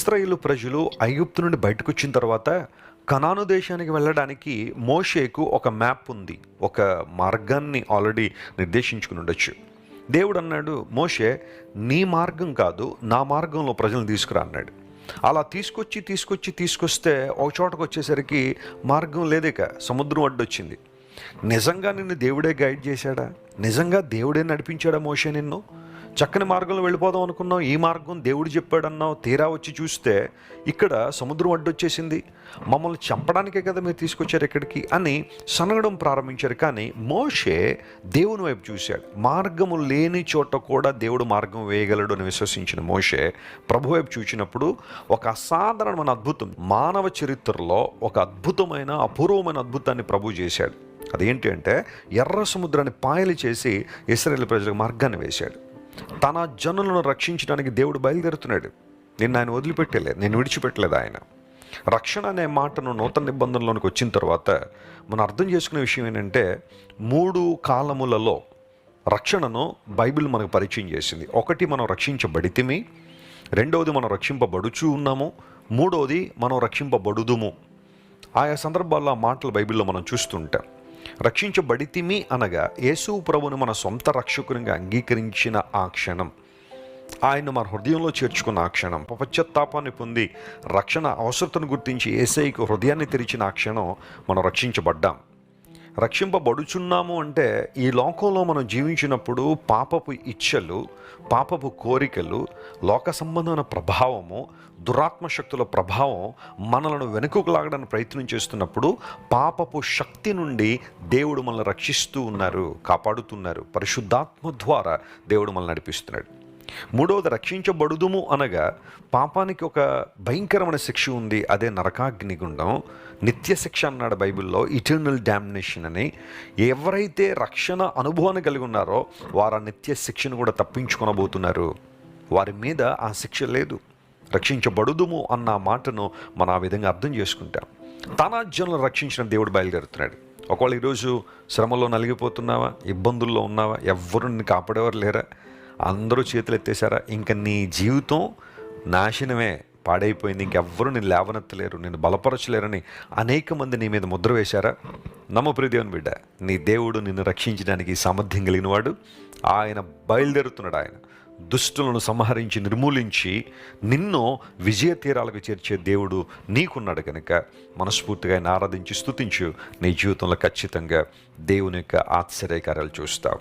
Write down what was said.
ఇశ్రాయేలు ప్రజలు ఐగుప్తు నుండి బయటకు వచ్చిన తర్వాత కనాను దేశానికి వెళ్ళడానికి మోషేకు ఒక మ్యాప్ ఉంది, ఒక మార్గాన్ని ఆల్రెడీ నిర్దేశించుకుని ఉండొచ్చు. దేవుడు అన్నాడు, మోషే నీ మార్గం కాదు నా మార్గంలో ప్రజలను తీసుకురా అన్నాడు. అలా తీసుకొస్తే ఒక చోటకు వచ్చేసరికి మార్గం లేదిక, సముద్రం అడ్డొచ్చింది. నిజంగా నిన్ను దేవుడే గైడ్ చేశాడా? నిజంగా దేవుడే నడిపించాడా మోషే నిన్ను? చక్కని మార్గంలో వెళ్ళిపోదాం అనుకున్నావు, ఈ మార్గం దేవుడు చెప్పాడన్నావు, తీరా వచ్చి చూస్తే ఇక్కడ సముద్రం అడ్డొచ్చేసింది, మమ్మల్ని చంపడానికే కదా మీరు తీసుకొచ్చారు ఇక్కడికి అని సనగడం ప్రారంభించారు. కానీ మోషే దేవుని వైపు చూశాడు. మార్గము లేని చోట కూడా దేవుడు మార్గం వేయగలడు అని విశ్వసించిన మోషే ప్రభు వైపు చూసినప్పుడు ఒక అసాధారణమైన అద్భుతం, మానవ చరిత్రలో ఒక అద్భుతమైన అపూర్వమైన అద్భుతాన్ని ప్రభు చేశాడు. అదేంటి అంటే ఎర్ర సముద్రాన్ని పాయలు చేసి ఇశ్రాయేలు ప్రజలకు మార్గాన్ని వేశాడు. తన జనులను రక్షించడానికి దేవుడు బయలుదేరుతున్నాడు. ఆయన వదిలిపెట్టలేదు, నేను విడిచిపెట్టలేదు. ఆయన రక్షణ అనే మాటను నూతన నిబంధనలోనికి వచ్చిన తర్వాత మనం అర్థం చేసుకునే విషయం ఏంటంటే 3 కాలములలో రక్షణను బైబిల్ మనకు పరిచయం చేసింది. ఒకటి, మనం రక్షించబడితిమి. రెండవది, మనం రక్షింపబడుచు ఉన్నాము. మూడవది, మనం రక్షింపబడుదుము. ఆయా సందర్భాల్లో ఆ మాటలు బైబిల్లో మనం చూస్తుంటాం. రక్షించబడితిమి అనగా యేసు ప్రభుని మన సొంత రక్షకునిగా అంగీకరించిన ఆ క్షణం, ఆయన మన హృదయంలో చేర్చుకున్న ఆ క్షణం, పశ్చాత్తాపాన్ని పొంది రక్షణ అవసరతను గుర్తించి యేసయ్యకు హృదయాన్ని తెరిచిన ఆ క్షణం మనం రక్షించబడ్డాం. రక్షింపబడుచున్నాము అంటే ఈ లోకంలో మనం జీవించినప్పుడు పాపపు ఇచ్ఛలు, పాపపు కోరికలు, లోక సంబంధమైన ప్రభావము, దురాత్మశక్తుల ప్రభావం మనలను వెనుకకు లాగడానికి ప్రయత్నం చేస్తున్నప్పుడు పాపపు శక్తి నుండి దేవుడు మనల్ని రక్షిస్తూ ఉన్నారు, కాపాడుతున్నారు. పరిశుద్ధాత్మ ద్వారా దేవుడు మనల్ని నడిపిస్తున్నాడు. మూడవది, రక్షించబడుదుము అనగా పాపానికి ఒక భయంకరమైన శిక్ష ఉంది, అదే నరకాగ్నిగుండం, నిత్య శిక్ష అన్నాడు బైబిల్లో, ఇటర్నల్ డామినేషన్ అని. ఎవరైతే రక్షణ అనుభవాన్ని కలిగి ఉన్నారో వారు ఆ నిత్య శిక్షను కూడా తప్పించుకొనబోతున్నారు. వారి మీద ఆ శిక్ష లేదు. రక్షించబడుదుము అన్న మాటను మనం ఆ విధంగా అర్థం చేసుకుంటాం. తన జనులను రక్షించిన దేవుడు బయలుదేరుతున్నాడు. ఒకవేళ ఈరోజు శ్రమలో నలిగిపోతున్నావా, ఇబ్బందుల్లో ఉన్నావా, ఎవ్వరు నిన్ను కాపాడేవారు లేరా? అందరూ చేతులు ఎత్తేసారా? ఇంక నీ జీవితం నాశనమే, పాడైపోయింది, ఇంకెవ్వరూ నేను లేవనెత్తలేరు, నేను బలపరచలేరని అనేక మంది నీ మీద ముద్ర వేశారా? నమ్మ ప్రియ దేవుని బిడ్డ, నీ దేవుడు నిన్ను రక్షించడానికి సామర్థ్యం కలిగిన వాడు. ఆయన బయలుదేరుతున్నాడు. ఆయన దుష్టులను సంహరించి నిర్మూలించి నిన్ను విజయ తీరాలకు చేర్చే దేవుడు నీకున్నాడు కనుక మనస్ఫూర్తిగా ఆయన ఆరాధించి స్తుతించు. నీ జీవితంలో ఖచ్చితంగా దేవుని యొక్క ఆశ్చర్యకార్యాలు చూస్తావు.